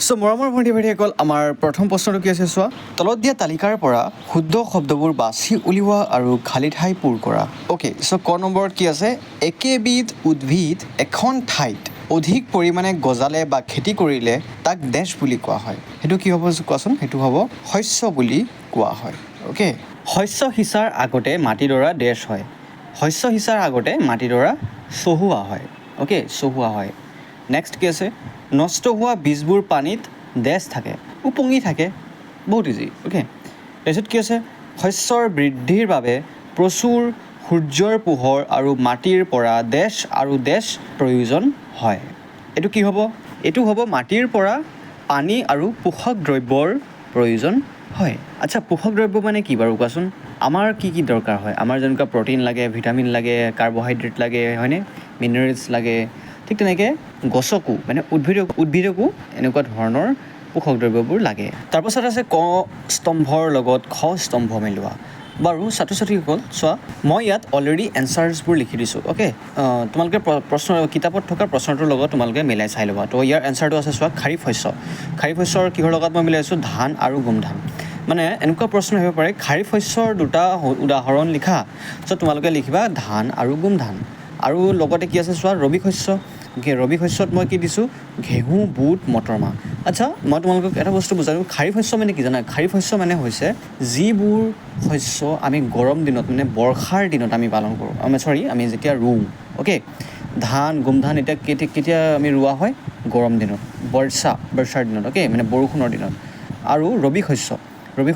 So মৰমৰ ভণ্টি ভাইটিসকল, আমাৰ প্ৰথম প্ৰশ্নটো কি আছে চোৱা। তলত দিয়া তালিকাৰ পৰা শুদ্ধ শব্দবোৰ বাছি উলিওৱা আৰু খালী ঠাই পূৰ কৰা। অ'কে, চ' ক নম্বৰত কি আছে? একেবিধ উদ্ভিদ এখন ঠাইত অধিক পৰিমাণে গজালে বা খেতি কৰিলে তাক দেশ বুলি কোৱা হয়। সেইটো কি হ'ব কোৱাচোন? সেইটো হ'ব শস্য বুলি কোৱা হয়। অ'কে, শস্য সিঁচাৰ আগতে মাটিডৰা দেশ হয়। শস্য সিঁচাৰ আগতে মাটিডৰা চহোৱা হয়। অ'কে, চহোৱা হয়। নেক্সট কি আছে? নষ্ট হোৱা বীজবোৰ পানীত দেশ থাকে, উপঙি থাকে। বহুত ইজি। অ'কে, তাৰপিছত কি আছে? শস্যৰ বৃদ্ধিৰ বাবে প্ৰচুৰ সূৰ্যৰ পোহৰ আৰু মাটিৰ পৰা দেশ আৰু দেশ প্ৰয়োজন হয়। এইটো কি হ'ব? এইটো হ'ব মাটিৰ পৰা পানী আৰু পোষক দ্ৰব্যৰ প্ৰয়োজন হয়। আচ্ছা, পোষক দ্ৰব্য মানে কি বাৰু কোৱাচোন? আমাৰ কি কি দৰকাৰ হয়? আমাৰ যেনেকুৱা প্ৰ'টিন লাগে, ভিটামিন লাগে, কাৰ্বহাইড্ৰেট লাগে, হয়নে? মিনাৰেলছ লাগে। ঠিক তেনেকৈ গছকো মানে উদ্ভিদকো এনেকুৱা ধৰণৰ পোষক দ্ৰব্যবোৰ লাগে। তাৰপাছত আছে ক স্তম্ভৰ লগত খ স্তম্ভ মিলোৱা। বাৰু ছাত্ৰ ছাত্ৰীসকল চোৱা, মই ইয়াত অলৰেডি এনচাৰ্ছবোৰ লিখি দিছোঁ। অ'কে, তোমালোকে প্ৰশ্ন কিতাপত থকা প্ৰশ্নটোৰ লগত তোমালোকে মিলাই চাই ল'বা। তো ইয়াৰ এনচাৰটো আছে চোৱা, খাৰিফ শস্য। খাৰিফ শস্যৰ কিহৰ লগত মই মিলাইছোঁ? ধান আৰু গোমধান। মানে এনেকুৱা প্ৰশ্ন আহিব পাৰে, খাৰিফ শস্যৰ দুটা উদাহৰণ লিখা। চ' তোমালোকে লিখিবা ধান আৰু গোমধান। আৰু লগতে কি আছে চোৱা, ৰবি শস্য। ৰবি শস্যত মই কি দিছোঁ? ঘেঁহু, বুট, মটৰ মাহ। আচ্ছা, মই তোমালোকক এটা বস্তু বুজালোঁ। খাৰিফ শস্য মানে কি জানা? খাৰিফ শস্য মানে হৈছে যিবোৰ শস্য আমি গৰম দিনত মানে বৰ্ষাৰ দিনত আমি পালন কৰোঁ। আমি যেতিয়া ৰুওঁ। অ'কে, ধান, গোমধান এতিয়া কেতিয়া আমি ৰোৱা হয়? গৰম দিনত, বৰ্ষাৰ দিনত। অ'কে, মানে বৰষুণৰ দিনত। আৰু ৰবি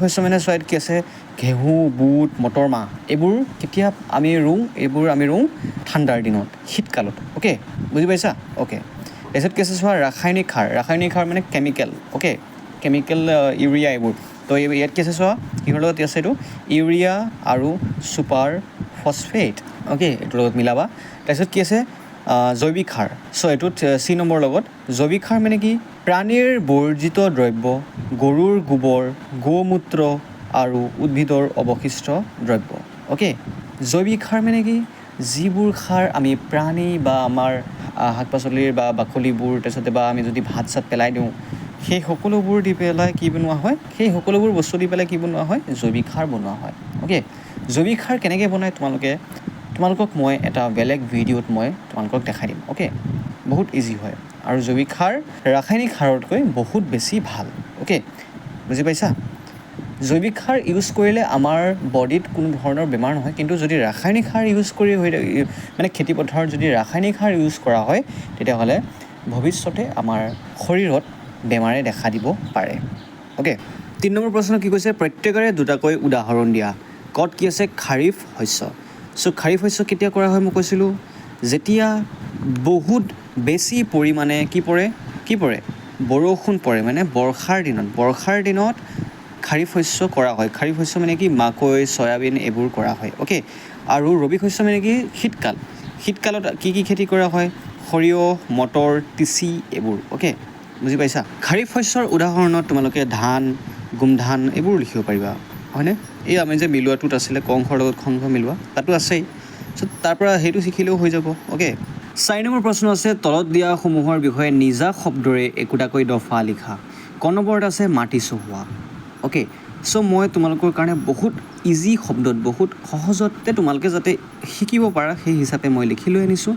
শস্য মানে চোৱা কি আছে? ঘেঁহু, বুট, মটৰ মাহ। এইবোৰ কেতিয়া আমি ৰুওঁ? ঠাণ্ডাৰ দিনত, শীতকালত। অ'কে, বুজি পাইছা? অ'কে, তাৰপিছত কি আছে চোৱা, ৰাসায়নিক সাৰ মানে কেমিকেল। অ'কে, কেমিকেল, ইউৰিয়া এইবোৰ। তো ইয়াত কি আছে চোৱা, কিহৰ লগত আছে এইটো? ইউৰিয়া আৰু ছুপাৰ ফছফেট। অ'কে, এইটোৰ লগত মিলাবা। তাৰপিছত কি আছে? জৈৱিক সাৰ। চ' এইটোত চি নম্বৰ লগত জৈৱিক সাৰ মানে কি? প্ৰাণীৰ বৰ্জিত দ্ৰব্য, গৰুৰ গোবৰ, গোমূত্ৰ আৰু উদ্ভিদৰ অৱশিষ্ট দ্ৰব্য। অ'কে, জৈৱিক সাৰ মানে কি? যিবোৰ সাৰ আমি প্ৰাণী বা আমাৰ শাক পাচলিৰ বা বাকলিবোৰ, তাৰপিছতে বা আমি যদি ভাত চাত পেলাই দিওঁ, সেই সকলোবোৰ দি পেলাই কি বনোৱা হয়? সেই সকলোবোৰ বস্তু দি পেলাই কি বনোৱা হয়? জৈৱিক সাৰ বনোৱা হয়। অ'কে, জৈৱিক সাৰ কেনেকৈ বনায় তোমালোকক মই এটা বেলেগ ভিডিঅ'ত মই তোমালোকক দেখাই দিম। অ'কে, বহুত ইজি হয়। আৰু জৈৱিক সাৰ ৰাসায়নিক সাৰতকৈ বহুত বেছি ভাল। অ'কে, বুজি পাইছা? জৈৱিক সাৰ ইউজ কৰিলে আমাৰ বডিত কোনো ধৰণৰ বেমাৰ নহয়, কিন্তু যদি ৰাসায়নিক সাৰ ইউজ কৰি মানে খেতিপথাৰত যদি ৰাসায়নিক সাৰ ইউজ কৰা হয়, তেতিয়াহ'লে ভৱিষ্যতে আমাৰ শৰীৰত বেমাৰে দেখা দিব পাৰে। অ'কে, 3 নম্বৰ প্ৰশ্ন কি কৈছে? প্ৰত্যেকৰে দুটাকৈ উদাহৰণ দিয়া। ক'ত কি আছে? খাৰিফ শস্য। চ' খাৰিফ শস্য কেতিয়া কৰা হয়? মই কৈছিলোঁ, যেতিয়া বহুত বেছি পৰিমাণে কি পৰে? বৰষুণ পৰে, মানে বৰ্ষাৰ দিনত খাৰিফ শস্য কৰা হয়। খাৰিফ শস্য মানে কি? মাকৈ, চয়াবিন এইবোৰ কৰা হয়। অ'কে, আৰু ৰবি শস্য মানে কি? শীতকালত কি খেতি কৰা হয়? সৰিয়হ, মটৰ, তিচি এইবোৰ। অ'কে, বুজি পাইছা? খাৰিফ শস্যৰ উদাহৰণত তোমালোকে ধান, গোমধান এইবোৰ লিখিব পাৰিবা, হয়নে? এই আমি যে মিলোৱাটোত আছিলে, ক অংশৰ লগত খ অংশ মিলোৱা, তাতো আছেই। চ' তাৰ পৰা সেইটো শিকিলেও হৈ যাব। অ'কে, 4 নম্বৰ প্ৰশ্ন আছে, তলত দিয়াসমূহৰ বিষয়ে নিজা শব্দৰে একোটাকৈ দফা লিখা। ক নম্বৰত আছে মাটি চহোৱা। অ'কে, চ' মই তোমালোকৰ কাৰণে বহুত ইজি শব্দত, বহুত সহজতে তোমালোকে যাতে শিকিব পাৰা সেই হিচাপে মই লিখি লৈ আনিছোঁ।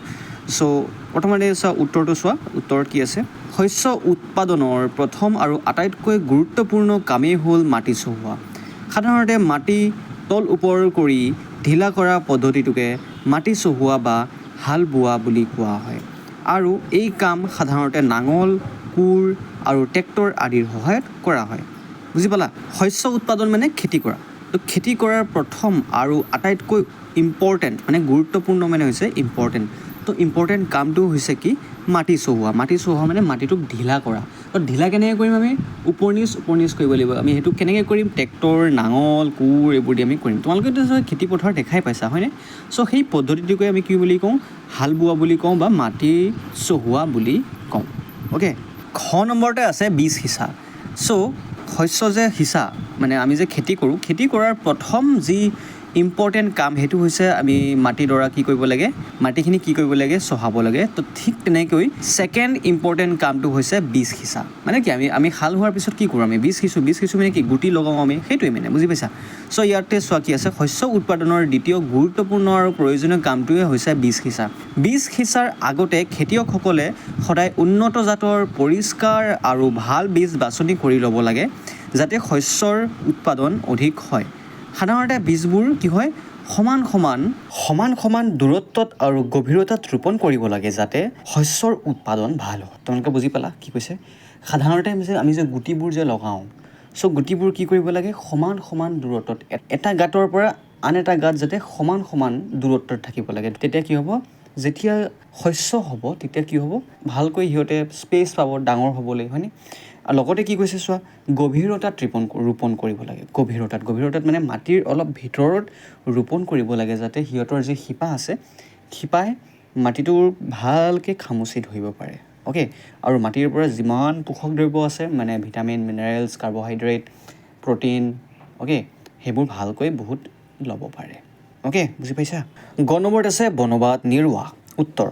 চ' প্ৰথমতে চোৱা, উত্তৰটো চোৱা। উত্তৰত কি আছে? শস্য উৎপাদনৰ প্ৰথম আৰু আটাইতকৈ গুৰুত্বপূৰ্ণ কামেই হ'ল মাটি চহোৱা। সাধাৰণতে মাটি তল ওপৰ কৰি ঢিলা কৰা পদ্ধতিটোকে মাটি চহোৱা বা হাল বোৱা বুলি কোৱা হয়। আৰু এই কাম সাধাৰণতে নাঙল, কোৰ আৰু ট্ৰেক্টৰ আদিৰ সহায়ত কৰা হয়। বুজি পালা? শস্য উৎপাদন মানে খেতি কৰা। তো খেতি কৰাৰ প্ৰথম আৰু আটাইতকৈ ইম্পৰ্টেণ্ট মানে গুৰুত্বপূৰ্ণ মানে হৈছে ইম্পৰ্টেণ্ট। তো ইম্পৰ্টেণ্ট কামটো হৈছে কি? মাটি চহোৱা মানে মাটিটোক ঢিলা কৰা। তো ঢিলা কেনেকৈ কৰিম? আমি ওপৰ নিচ কৰিব লাগিব। আমি সেইটো কেনেকৈ কৰিম? ট্ৰেক্টৰ, নাঙল, কোৰ এইবোৰ দি আমি কৰিম। তোমালোকেতো খেতি পথাৰ দেখাই পাইছা, হয়নে? চ' সেই পদ্ধতিটোকে আমি কি বুলি কওঁ? হাল বোৱা বুলি কওঁ বা মাটি চহোৱা বুলি কওঁ। অ'কে, খ নম্বৰতে আছে বীজ সিঁচা। চ' শস্য যে সিঁচা মানে আমি যে খেতি কৰোঁ, খেতি কৰাৰ প্ৰথম যি ইম্পৰ্টেণ্ট কাম সেইটো হৈছে আমি মাটিডৰা কি কৰিব লাগে, মাটিখিনি কি কৰিব লাগে, চহাব লাগে। তো ঠিক তেনেকৈ ছেকেণ্ড ইম্পৰ্টেণ্ট কামটো হৈছে বীজ সিঁচা। মানে কি আমি হাল হোৱাৰ পিছত কি কৰোঁ, আমি বীজ সিঁচোঁ মানে কি গুটি লগাওঁ আমি, সেইটোৱে মানে বুজি পাইছা। চ' ইয়াতে চোৱা কি আছে, শস্য উৎপাদনৰ দ্বিতীয় গুৰুত্বপূৰ্ণ আৰু প্ৰয়োজনীয় কামটোৱে হৈছে বীজ সিঁচা। বীজ সিঁচাৰ আগতে খেতিয়কসকলে সদায় উন্নত জাতৰ পৰিষ্কাৰ আৰু ভাল বীজ বাছনি কৰি ল'ব লাগে যাতে শস্যৰ উৎপাদন অধিক হয়। সাধাৰণতে বীজবোৰ কি হয়, সমান সমান দূৰত্বত আৰু গভীৰতাত ৰোপণ কৰিব লাগে যাতে শস্যৰ উৎপাদন ভাল হয়। তোমালোকে বুজি পালা কি কৈছে? সাধাৰণতে আমি যে গুটিবোৰ যে লগাওঁ, চ' গুটিবোৰ কি কৰিব লাগে, সমান দূৰত্বত এটা গাঁতৰ পৰা আন এটা গাঁত যাতে সমান দূৰত্বত থাকিব লাগে। তেতিয়া কি হ'ব, যেতিয়া শস্য হ'ব তেতিয়া কি হ'ব, ভালকৈ সিহঁতে স্পেচ পাব ডাঙৰ হ'বলৈ, হয়নে? আৰু লগতে কি কৈছে চোৱা, গভীৰতাত ৰোপণ কৰিব লাগে। গভীৰতাত মানে মাটিৰ অলপ ভিতৰত ৰোপণ কৰিব লাগে যাতে সিহঁতৰ যি শিপা আছে, শিপাই মাটিটোৰ ভালকৈ খামুচি ধৰিব পাৰে। অ'কে, আৰু মাটিৰ পৰা যিমান পোষক দ্ৰব্য আছে মানে vitamin, minerals, carbohydrate, protein, okay, সেইবোৰ ভালকৈ বহুত ল'ব পাৰে। অ'কে, বুজি পাইছা? গ নম্বৰত আছে বনবাদ নিৰ্বাহ। উত্তৰ: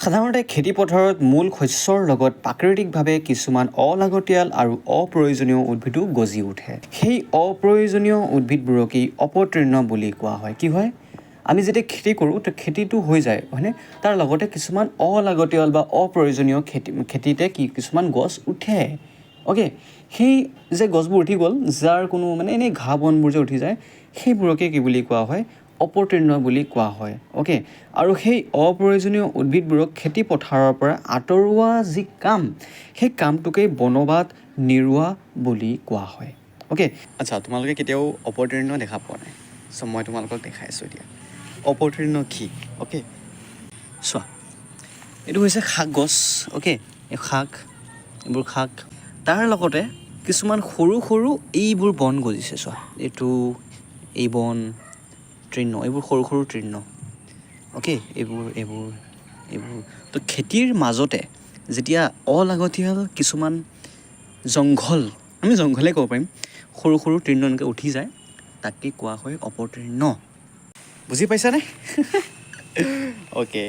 সাধাৰণতে খেতিপথাৰত মূল শস্যৰ লগত প্ৰাকৃতিকভাৱে কিছুমান অলাগতিয়াল আৰু অপ্ৰয়োজনীয় উদ্ভিদো গজি উঠে। সেই অপ্ৰয়োজনীয় উদ্ভিদবোৰকেই অপতৃণ বুলি কোৱা হয়। কি হয়, আমি যেতিয়া খেতি কৰোঁ তো খেতিটো হৈ যায়, হয়নে? তাৰ লগতে কিছুমান অলাগতিয়াল বা অপ্ৰয়োজনীয় খেতিতে কিছুমান গছ উঠে। অ'কে, সেই যে গছবোৰ উঠি গ'ল, যাৰ কোনো মানে এনেই ঘাঁহ বনবোৰ যে উঠি যায়, সেইবোৰকে কি বুলি কোৱা হয়, অপতৃণ বুলি কোৱা হয়। অ'কে, আৰু সেই অপ্ৰয়োজনীয় উদ্ভিদবোৰক খেতি পথাৰৰ পৰা আঁতৰোৱা যি কাম, সেই কামটোকেই বনবাদ নিৰ্বাহ বুলি কোৱা হয়। অ'কে, আচ্ছা, তোমালোকে কেতিয়াও অপতৃণ দেখা পোৱা নাই? চ' মই তোমালোকক দেখাই আছোঁ এতিয়া অপতৃণ কি। অ'কে, চোৱা, এইটো হৈছে শাক গছ। অ'কে, এই এইবোৰ শাক, তাৰ লগতে কিছুমান সৰু এইবোৰ বন গজিছে। চোৱা, এই বন তৃণ, এইবোৰ সৰু তৃণ। অ'কে, এইবোৰ তো খেতিৰ মাজতে যেতিয়া অলাগতিয়াল কিছুমান আমি জংঘলে ক'ব পাৰিম, সৰু তৃণ এনেকৈ উঠি যায়, তাকে কোৱা হয় অপতৃণ। বুজি পাইছানে? অ'কে,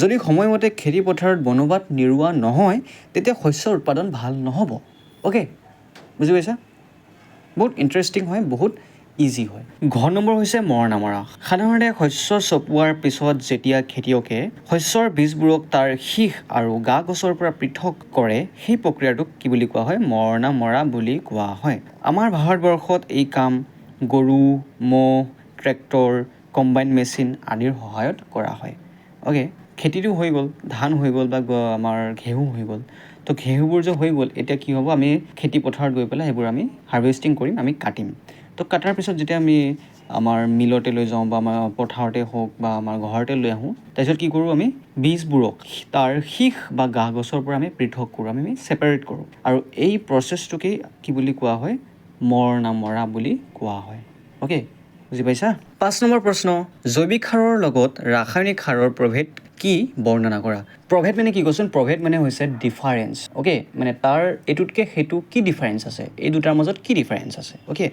যদি সময়মতে খেতি পথাৰত বনবাদ নিৰ্বাহ নহয় তেতিয়া শস্যৰ উৎপাদন ভাল নহ'ব। অ'কে, বুজি পাইছা? বহুত ইণ্টাৰেষ্টিং হয়, বহুত ইজি হয়। ঘ নম্বৰ হৈছে মৰণা মৰা। সাধাৰণতে শস্য চপোৱাৰ পিছত যেতিয়া খেতিয়কে শস্যৰ বীজবোৰক তাৰ শীষ আৰু গা গছৰ পৰা পৃথক কৰে, সেই প্ৰক্ৰিয়াটোক কি বুলি কোৱা হয়, মৰণা মৰা বুলি কোৱা হয়। আমাৰ ভাৰতবৰ্ষত এই কাম গৰু, ম'হ, ট্ৰেক্টৰ, কম্বাইন মেচিন আদিৰ সহায়ত কৰা হয়। অ'কে, খেতিটো হৈ গ'ল, ধান হৈ গ'ল বা আমাৰ ঘেঁহু হৈ গ'ল। তো ঘেঁহুবোৰ যে হৈ গ'ল, এতিয়া কি হ'ব, আমি খেতি পথাৰত গৈ পেলাই সেইবোৰ আমি হাৰ্ভেষ্টিং কৰিম, আমি কাটিম। তো কটাৰ পিছত যেতিয়া আমি আমাৰ মিলতে লৈ যাওঁ বা আমাৰ পথাৰতে হওক বা আমাৰ ঘৰতে লৈ আহোঁ, তাৰপিছত কি কৰোঁ, আমি বীজবোৰক তাৰ শীষ বা গা গছৰ পৰা আমি পৃথক কৰোঁ, আমি ছেপাৰেট কৰোঁ। আৰু এই প্ৰচেছটোকেই কি বুলি কোৱা হয়, মৰণা মৰা বুলি কোৱা হয়। অ'কে, বুজি পাইছা? 5 নম্বৰ প্ৰশ্ন, জৈৱিক সাৰৰ লগত ৰাসায়নিক সাৰৰ প্ৰভেদ কি বৰ্ণনা কৰা। প্ৰভেদ মানে কি কোৱাচোন? প্ৰভেদ মানে হৈছে ডিফাৰেঞ্চ। অ'কে, মানে তাৰ এইটোতকৈ সেইটো কি ডিফাৰেঞ্চ আছে, এই দুটাৰ মাজত কি ডিফাৰেঞ্চ আছে। অ'কে,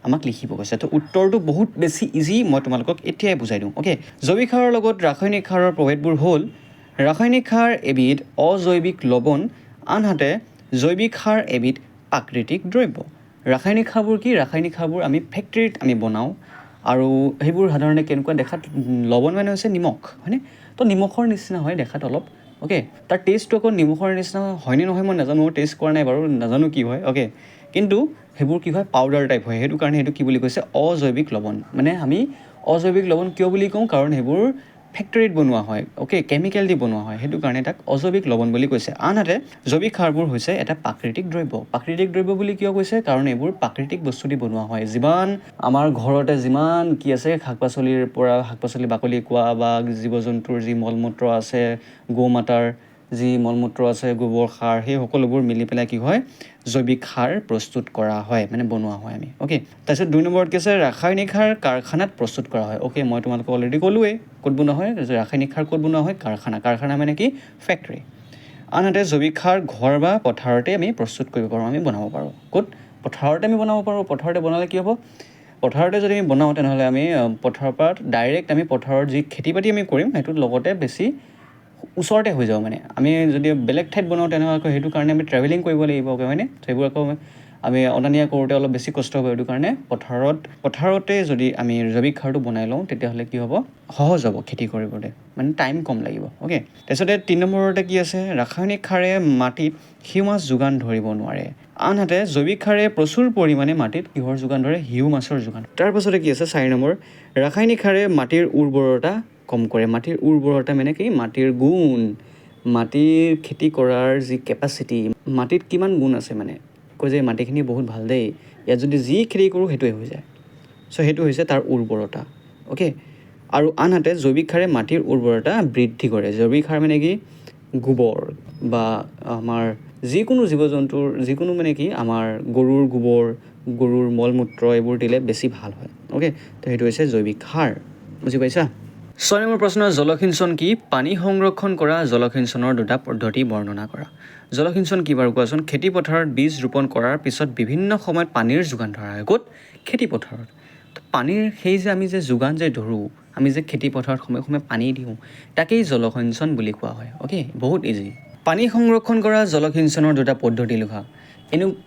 আমাক লিখিব কৈছে। তো উত্তৰটো বহুত বেছি ইজি, মই তোমালোকক এতিয়াই বুজাই দিওঁ। অ'কে, জৈৱিক সাৰৰ লগত ৰাসায়নিক সাৰৰ প্ৰভেদবোৰ হ'ল: ৰাসায়নিক সাৰ এবিধ অজৈৱিক লৱণ, আনহাতে জৈৱিক সাৰ এবিধ প্ৰাকৃতিক দ্ৰব্য। ৰাসায়নিক সাৰবোৰ কি? ৰাসায়নিক সাৰবোৰ আমি ফেক্টৰীত আমি বনাওঁ, আৰু সেইবোৰ সাধাৰণতে কেনেকুৱা দেখাত, লৱণ মানে হৈছে নিমখ, হয়নে? তো নিমখৰ নিচিনা হয় দেখাত অলপ। অ'কে, তাৰ টেষ্টটো আকৌ নিমখৰ নিচিনা হয়নে নহয় মই নাজানো, টেষ্ট কৰা নাই বাৰু, নাজানো কি হয়। অ'কে, কিন্তু সেইবোৰ কি হয়, পাউডাৰ টাইপ হয়, সেইটো কাৰণে সেইটো কি বুলি কৈছে, অজৈৱিক লৱণ। মানে আমি অজৈৱিক লৱণ কিয় বুলি কওঁ, কাৰণ সেইবোৰ ফেক্টৰীত বনোৱা হয়। অ'কে, কেমিকেল দি বনোৱা হয়, সেইটো কাৰণে তাক অজৈৱিক লৱণ বুলি কৈছে। আনহাতে জৈৱিক সাৰবোৰ হৈছে এটা প্ৰাকৃতিক দ্ৰব্য। প্ৰাকৃতিক দ্ৰব্য বুলি কিয় কৈছে, কাৰণ এইবোৰ প্ৰাকৃতিক বস্তু দি বনোৱা হয়। যিমান আমাৰ ঘৰতে যিমান কি আছে, শাক পাচলিৰ পৰা শাক পাচলি বাকলি কোৱা বা জীৱ জন্তুৰ যি মল মূত্ৰ আছে, গৌ মাতাৰ যি মল মূত্ৰ আছে, গোবৰ সাৰ, সেই সকলোবোৰ মিলি পেলাই কি হয়, জৈৱিক সাৰ প্ৰস্তুত কৰা হয়, মানে বনোৱা হয় আমি। অ'কে, তাৰপিছত 2 নম্বৰত কি আছে, ৰাসায়নিক সাৰ কাৰখানাত প্ৰস্তুত কৰা হয়। অ'কে, মই তোমালোকক অলৰেডি ক'লোৱেই ক'ত বনোৱা হয়, ৰাসায়নিক সাৰ ক'ত বনোৱা হয়, কাৰখানা মানে কি, ফেক্টৰী। আনহাতে জৈৱিক সাৰ ঘৰ বা পথাৰতে আমি প্ৰস্তুত কৰিব পাৰোঁ, আমি বনাব পাৰোঁ। ক'ত? পথাৰতে আমি বনাব পাৰোঁ। পথাৰতে বনালে কি হ'ব, পথাৰতে যদি আমি বনাওঁ তেনেহ'লে আমি পথাৰৰ পৰা ডাইৰেক্ট আমি পথাৰৰ যি খেতি বাতি আমি কৰিম সেইটোৰ লগতে বেছি ওচৰতে হৈ যাওঁ মানে আমি যদি বেলেগ ঠাইত বনাওঁ তেনেহ'লে আকৌ সেইটো কাৰণে আমি ট্ৰেভেলিং কৰিব লাগিব হয়নে সেইবোৰ আকৌ আমি অনা নিয়া কৰোঁতে অলপ বেছি কষ্ট হ'ব সেইটো কাৰণে পথাৰতে যদি আমি জৈৱিক সাৰটো বনাই লওঁ তেতিয়াহ'লে কি হ'ব সহজ হ'ব খেতি কৰিবলৈ মানে টাইম কম লাগিব অ'কে তাৰপিছতে 3 নম্বৰতে কি আছে ৰাসায়নিক সাৰে মাটিত হিউমাছ যোগান ধৰিব নোৱাৰে আনহাতে জৈৱিক সাৰে প্ৰচুৰ পৰিমাণে মাটিত কিহৰ যোগান ধৰে হিউমাছৰ যোগান তাৰপাছতে কি আছে 4 নম্বৰ ৰাসায়নিক সাৰে মাটিৰ উৰ্বৰতা কম কৰে মাটিৰ উৰ্বৰতা মানে কি মাটিৰ গুণ মাটিৰ খেতি কৰাৰ যি কেপাচিটি মাটিত কিমান গুণ আছে মানে কৈ যে মাটিখিনি বহুত ভাল দেই ইয়াত যদি যি খেতি কৰোঁ সেইটোৱে হৈ যায় চ' সেইটো হৈছে তাৰ উৰ্বৰতা অ'কে আৰু আনহাতে জৈৱিক সাৰে মাটিৰ উৰ্বৰতা বৃদ্ধি কৰে জৈৱিক সাৰ মানে কি গোবৰ বা আমাৰ যিকোনো জীৱ জন্তুৰ যিকোনো মানে কি আমাৰ গৰুৰ গোবৰ গৰুৰ মল মূত্ৰ এইবোৰ দিলে বেছি ভাল হয় অ'কে তো সেইটো হৈছে জৈৱিক সাৰ বুজি পাইছা 6 নম্বৰ প্ৰশ্ন জলসিঞ্চন কি পানী সংৰক্ষণ কৰা জলসিঞ্চনৰ দুটা পদ্ধতি বৰ্ণনা কৰা জলসিঞ্চন কি বাৰু কোৱাচোন খেতি পথাৰত বীজ ৰোপণ কৰাৰ পিছত বিভিন্ন সময়ত পানীৰ যোগান ধৰা হয় ক'ত খেতি পথাৰত পানীৰ সেই যে আমি যে যোগান যে ধৰোঁ আমি যে খেতি পথাৰত সময়ে সময়ে পানী দিওঁ তাকেই জলসিঞ্চন বুলি কোৱা হয় অ'কে বহুত ইজি পানী সংৰক্ষণ কৰা জলসিঞ্চনৰ দুটা পদ্ধতি লিখা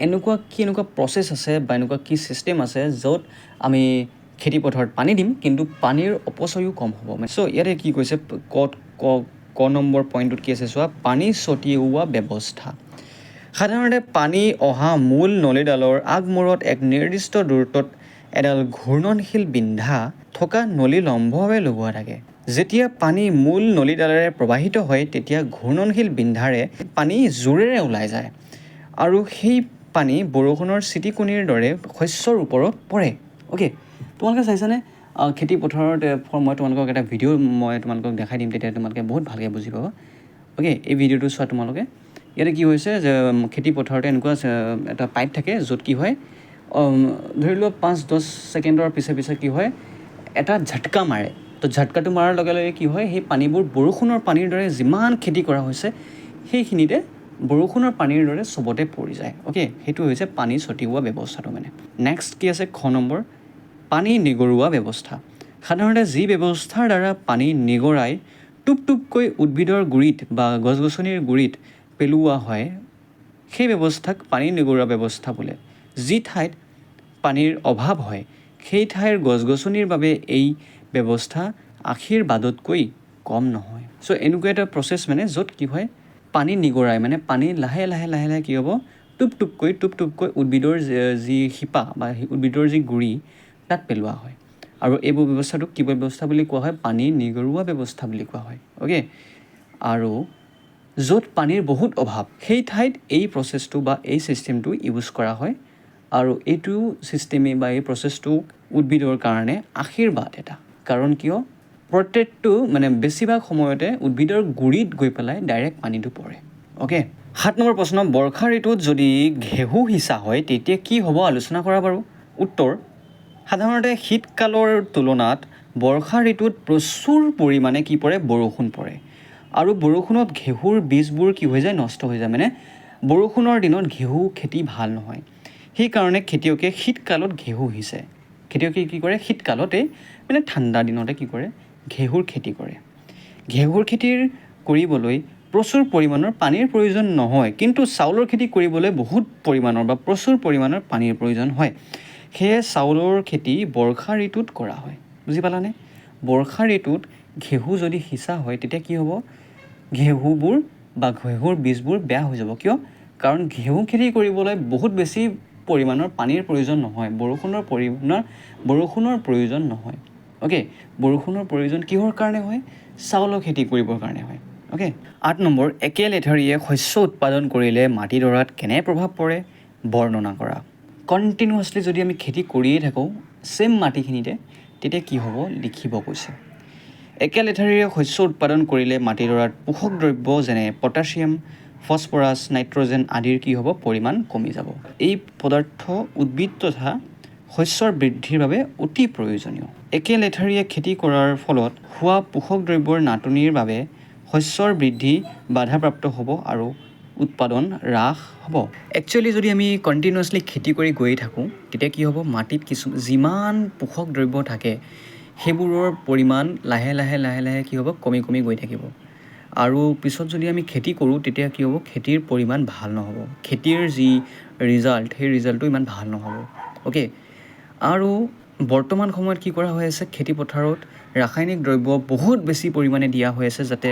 এনেকুৱা প্ৰচেছ আছে বা এনেকুৱা কি ছিষ্টেম আছে য'ত আমি খেতি পথাৰত পানী দিম কিন্তু পানীৰ অপচয়ো কম হ'ব মানে চ' ইয়াতে কি কৈছে ক নম্বৰ পইণ্টটোত কি আছে চোৱা পানী ছটিওৱা ব্যৱস্থা সাধাৰণতে পানী অহা মূল নলীডালৰ আগমূৰত এক নিৰ্দিষ্ট দূৰত্বত এডাল ঘূৰ্ণনশীল বিন্ধা থকা নলী লম্বভাৱে লগোৱা থাকে যেতিয়া পানী মূল নলীডালেৰে প্ৰবাহিত হয় তেতিয়া ঘূৰ্ণনশীল বিন্ধাৰে পানী জোৰেৰে ওলাই যায় আৰু সেই পানী বৰষুণৰ ছিটিকণিৰ দৰে শস্যৰ ওপৰত পৰে অ'কে তোমালোকে চাইছানে খেতি পথাৰত মই তোমালোকক এটা ভিডিঅ' মই তোমালোকক দেখাই দিম তেতিয়া তোমালোকে বহুত ভালকৈ বুজি পাবা অ'কে এই ভিডিঅ'টো চোৱা তোমালোকে ইয়াতে কি হৈছে যে খেতি পথাৰতে এনেকুৱা এটা পাইপ থাকে য'ত কি হয় ধৰি লোৱা 5-10 ছেকেণ্ডৰ পিছে কি হয় এটা ঝাটকা মাৰে তো ঝাটকাটো মাৰাৰ লগে লগে কি হয় সেই পানীবোৰ বৰষুণৰ পানীৰ দৰে যিমান খেতি কৰা হৈছে সেইখিনিতে বৰষুণৰ পানীৰ দৰে চবতে পৰি যায় অ'কে সেইটো হৈছে পানী ছটিওৱা ব্যৱস্থাটো মানে নেক্সট কি আছে খ নম্বৰ পানী নিগৰুৱা ব্যৱস্থা সাধাৰণতে যি ব্যৱস্থাৰ দ্বাৰা পানী নিগৰাই টুপটুপকৈ উদ্ভিদৰ গুৰিত বা গছ গছনিৰ গুৰিত পেলোৱা হয় সেই ব্যৱস্থাক পানী নিগৰুৱা ব্যৱস্থা বোলে যি ঠাইত পানীৰ অভাৱ হয় সেই ঠাইৰ গছ গছনিৰ বাবে এই ব্যৱস্থা আশীৰ্বাদতকৈ কম নহয় চ' এনেকুৱা এটা প্ৰচেছ মানে য'ত কি হয় পানী নিগৰাই মানে পানী লাহে লাহে কি হ'ব টুপটুপকৈ উদ্ভিদৰ যি শিপা বা উদ্ভিদৰ যি গুৰি তাত পেলোৱা হয় আৰু এইবোৰ ব্যৱস্থাটোক কি ব্যৱস্থা বুলি কোৱা হয় পানী নিগৰুৱা ব্যৱস্থা বুলি কোৱা হয় অ'কে আৰু য'ত পানীৰ বহুত অভাৱ সেই ঠাইত এই প্ৰচেছটো বা এই ছিষ্টেমটো ইউজ কৰা হয় আৰু এইটো ছিষ্টেমে বা এই প্ৰচেছটো উদ্ভিদৰ কাৰণে আশীৰ্বাদ এটা কাৰণ কিয় প্ৰত্যেকটো মানে বেছিভাগ সময়তে উদ্ভিদৰ গুৰিত গৈ পেলাই ডাইৰেক্ট পানীটো পৰে অ'কে 7 নম্বৰ প্ৰশ্ন বৰ্ষা ঋতুত যদি ঘেঁহু সিঁচা হয় তেতিয়া কি হ'ব আলোচনা কৰা বাৰু উত্তৰ সাধাৰণতে শীতকালৰ তুলনাত বৰ্ষা ঋতুত প্ৰচুৰ পৰিমাণে কি পৰে বৰষুণ পৰে আৰু বৰষুণত ঘেঁহুৰ বীজবোৰ কি হৈ যায় নষ্ট হৈ যায় মানে বৰষুণৰ দিনত ঘেঁহু খেতি ভাল নহয় সেইকাৰণে খেতিয়কে শীতকালত ঘেঁহু সিঁচে খেতিয়কে কি কৰে শীতকালতে মানে ঠাণ্ডা দিনতে কি কৰে ঘেঁহুৰ খেতি কৰে ঘেঁহুৰ খেতিৰ কৰিবলৈ প্ৰচুৰ পৰিমাণৰ পানীৰ প্ৰয়োজন নহয় কিন্তু চাউলৰ খেতি কৰিবলৈ বহুত পৰিমাণৰ বা প্ৰচুৰ পৰিমাণৰ পানীৰ প্ৰয়োজন হয় সেয়ে চাউলৰ খেতি বৰ্ষা ঋতুত কৰা হয় বুজি পালানে বৰ্ষা ঋতুত ঘেঁহু যদি সিঁচা হয় তেতিয়া কি হ'ব ঘেঁহুবোৰ বা ঘেঁহুৰ বীজবোৰ বেয়া হৈ যাব কিয় কাৰণ ঘেঁহু খেতি কৰিবলৈ বহুত বেছি পৰিমাণৰ পানীৰ প্ৰয়োজন নহয় বৰষুণৰ প্ৰয়োজন নহয় অ'কে বৰষুণৰ প্ৰয়োজন কিহৰ কাৰণে হয় চাউলৰ খেতি কৰিবৰ কাৰণে হয় অ'কে 8 নম্বৰ একে লেঠাৰিয়ে শস্য উৎপাদন কৰিলে মাটিডৰাত কেনে প্ৰভাৱ পৰে বৰ্ণনা কৰা কণ্টিনিউৱাছলি যদি আমি খেতি কৰিয়ে থাকোঁ ছেম মাটিখিনিতে তেতিয়া কি হ'ব লিখিব কৈছে একে লেঠাৰিৰে শস্য উৎপাদন কৰিলে মাটিডৰাত পোষক দ্ৰব্য যেনে পটাছিয়াম ফছফৰাছ নাইট্ৰজেন আদিৰ কি হ'ব পৰিমাণ কমি যাব এই পদাৰ্থ উদ্ভিদ তথা শস্যৰ বৃদ্ধিৰ বাবে অতি প্ৰয়োজনীয় একে লেঠাৰিয়ে খেতি কৰাৰ ফলত হোৱা পোষক দ্ৰব্যৰ নাটনিৰ বাবে শস্যৰ বৃদ্ধি বাধাপ্ৰাপ্ত হ'ব আৰু উৎপাদন হ্ৰাস হ'ব। একচুৱেলি যদি আমি কণ্টিনিউৱাছলি খেতি কৰি গৈ থাকোঁ তেতিয়া কি হ'ব, মাটিত যিমান পোষক দ্ৰব্য থাকে সেইবোৰৰ পৰিমাণ লাহে লাহে কি হ'ব, কমি কমি গৈ থাকিব। আৰু পিছত যদি আমি খেতি কৰোঁ তেতিয়া কি হ'ব, খেতিৰ পৰিমাণ ভাল নহ'ব, খেতিৰ যি ৰিজাল্ট সেই ৰিজাল্টটো ইমান ভাল নহ'ব। অ'কে, আৰু বৰ্তমান সময়ত কি কৰা হৈ আছে, খেতি পথাৰত ৰাসায়নিক দ্ৰব্য বহুত বেছি পৰিমাণে দিয়া হৈ আছে, যাতে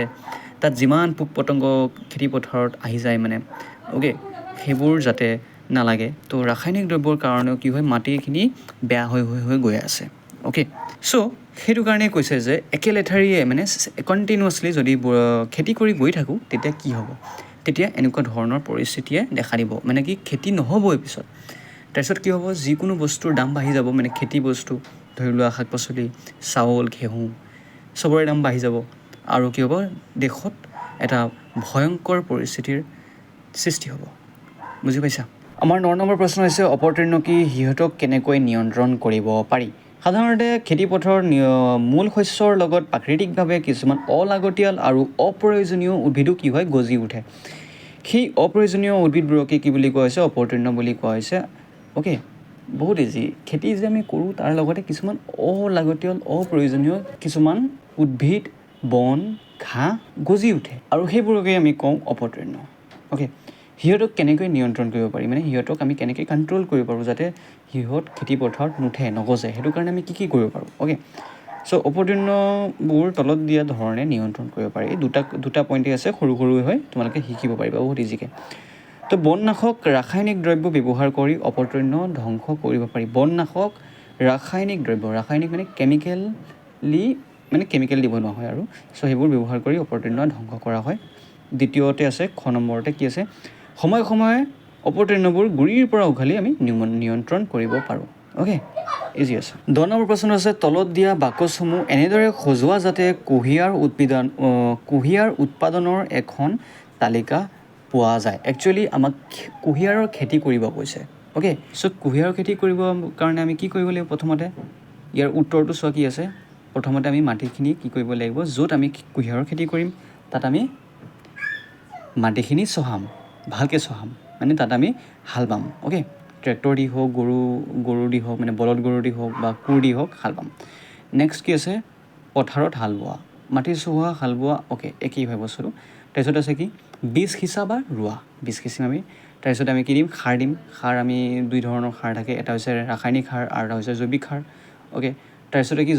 তাত যিমান পোক পতংগ খেতি পথাৰত আহি যায় মানে, অ'কে, সেইবোৰ যাতে নালাগে। তো ৰাসায়নিক দ্ৰব্যৰ কাৰণেও কি হয়, মাটিখিনি বেয়া হৈ গৈ আছে। অ'কে, চ' সেইটো কাৰণে কৈছে যে একেলেঠাৰিয়ে মানে কণ্টিনিউৱাছলি যদি খেতি কৰি গৈ থাকোঁ তেতিয়া কি হ'ব, তেতিয়া এনেকুৱা ধৰণৰ পৰিস্থিতিয়ে দেখা দিব, মানে কি খেতি নহ'বই পিছত। তাৰপিছত কি হ'ব, যিকোনো বস্তুৰ দাম বাঢ়ি যাব, মানে খেতি বস্তু ধৰি লোৱা শাক পাচলি, চাউল, ঘেঁহু চবৰে দাম বাঢ়ি যাব। আৰু কি হ'ব, দেশত এটা ভয়ংকৰ পৰিস্থিতিৰ সৃষ্টি হ'ব। বুজি পাইছা? আমাৰ 9 নম্বৰ প্ৰশ্ন হৈছে অপতৃণ কি, সিহঁতক কেনেকৈ নিয়ন্ত্ৰণ কৰিব পাৰি? সাধাৰণতে খেতিপথাৰৰ মূল শস্যৰ লগত প্ৰাকৃতিকভাৱে কিছুমান অলাগতিয়াল আৰু অপ্ৰয়োজনীয় উদ্ভিদো কি হয়, গজি উঠে। সেই অপ্ৰয়োজনীয় উদ্ভিদবোৰকে কি বুলি কোৱা হৈছে, অপতৃণ বুলি কোৱা হৈছে। অ'কে, বহুত ইজি। খেতি যে আমি কৰোঁ তাৰ লগতে কিছুমান অলাগতিয়াল অপ্ৰয়োজনীয় কিছুমান উদ্ভিদ, বন, ঘাঁহ গজি উঠে আৰু সেইবোৰকে আমি কওঁ অপতৃণ। অ'কে, সিহঁতক কেনেকৈ নিয়ন্ত্ৰণ কৰিব পাৰি, মানে সিহঁতক আমি কেনেকৈ কণ্ট্ৰল কৰিব পাৰোঁ যাতে সিহঁত খেতি পথাৰত নুঠে, নগজে, সেইটো কাৰণে আমি কি কৰিব পাৰোঁ। অ'কে, চ' অপতৃণবোৰ তলত দিয়া ধৰণে নিয়ন্ত্ৰণ কৰিব পাৰি। দুটা পইণ্টেই আছে, সৰু হয়, তোমালোকে শিকিব পাৰিবা বহুত ইজিকৈ। তো বননাশক ৰাসায়নিক দ্ৰব্য ব্যৱহাৰ কৰি অপতৃণ ধ্বংস কৰিব পাৰি। বননাশক ৰাসায়নিক দ্ৰব্য, ৰাসায়নিক মানে কেমিকেল দি বনোৱা হয় আৰু, চ' সেইবোৰ ব্যৱহাৰ কৰি অপতৃণ ধ্বংস কৰা হয়। দ্বিতীয়তে আছে, খ নম্বৰতে কি আছে, সময়ে সময়ে অপতৃণবোৰ গুৰিৰ পৰা উঘালি আমি নিয়ন্ত্ৰণ কৰিব পাৰোঁ। অ'কে, ইজি আছে। 10 নম্বৰ প্ৰশ্ন আছে, তলত দিয়া বাকচসমূহ এনেদৰে সজোৱা যাতে কুঁহিয়াৰ উৎপাদনৰ এখন তালিকা পোৱা যায়। একচুৱেলি আমাক কুঁহিয়াৰৰ খেতি কৰিব কৈছে। অ'কে, চ' কুঁহিয়াৰৰ খেতি কৰিবৰ কাৰণে আমি কি কৰিব লাগিব, প্ৰথমতে ইয়াৰ উত্তৰটো চোৱা কি আছে। প্ৰথমতে আমি মাটিখিনি কি কৰিব লাগিব, য'ত আমি কুঁহিয়াৰৰ খেতি কৰিম তাত আমি মাটিখিনি চহাম, ভালকৈ চহাম, মানে তাত আমি হাল বাম। অ'কে, ট্ৰেক্টৰ দি হওক, গৰু দি হওক, মানে বলদ গৰু দি হওক বা কোৰ দি হওক হাল বাম। নেক্সট কি আছে, পথাৰত হাল বোৱা, মাটি চহোৱা, হাল বোৱা। অ'কে, একেই হয় বস্তুটো। তাৰপিছত আছে কি, বীজ সিঁচা বা ৰোৱা, বীজ সিঁচিম আমি। তাৰপিছত আমি কি দিম, সাৰ দিম। সাৰ আমি 2 ধৰণৰ সাৰ থাকে, এটা হৈছে ৰাসায়নিক সাৰ আৰু এটা হৈছে জৈৱিক সাৰ। অ'কে, তাৰপিছতে কি,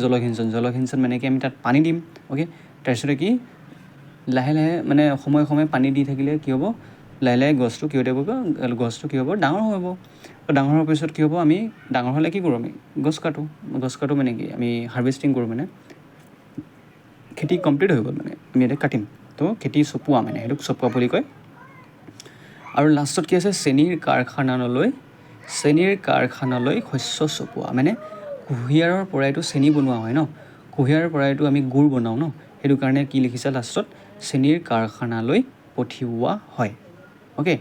জলসিঞ্চন মানে কি আমি তাত পানী দিম। অ'কে, তাৰপিছতে কি, লাহে মানে সময়ে পানী দি থাকিলে কি হ'ব, লাহে গছটো কি হ'ব, ডাঙৰ হ'ব। ডাঙৰ হোৱাৰ পিছত কি হ'ব, আমি ডাঙৰ হ'লে কি কৰোঁ, আমি গছ কাটোঁ মানে কি, আমি হাৰ্ভেষ্টিং কৰোঁ, মানে খেতি কমপ্লিট হৈ গ'ল, মানে আমি এতিয়া কাটিম। তো খেতি চপোৱা, মানে সেইটোক চপোৱা বুলি কয়। আৰু লাষ্টত কি আছে, চেনীৰ কাৰখানালৈ শস্য চপোৱা, মানে কুঁহিয়াৰৰ পৰাইতো চেনী বনোৱা হয় ন, কুঁহিয়াৰৰ পৰাইতো আমি গুড় বনাওঁ ন, সেইটো কাৰণে কি লিখিছে লাষ্টত, চেনীৰ কাৰখানালৈ পঠিওৱা হয়। অ'কে,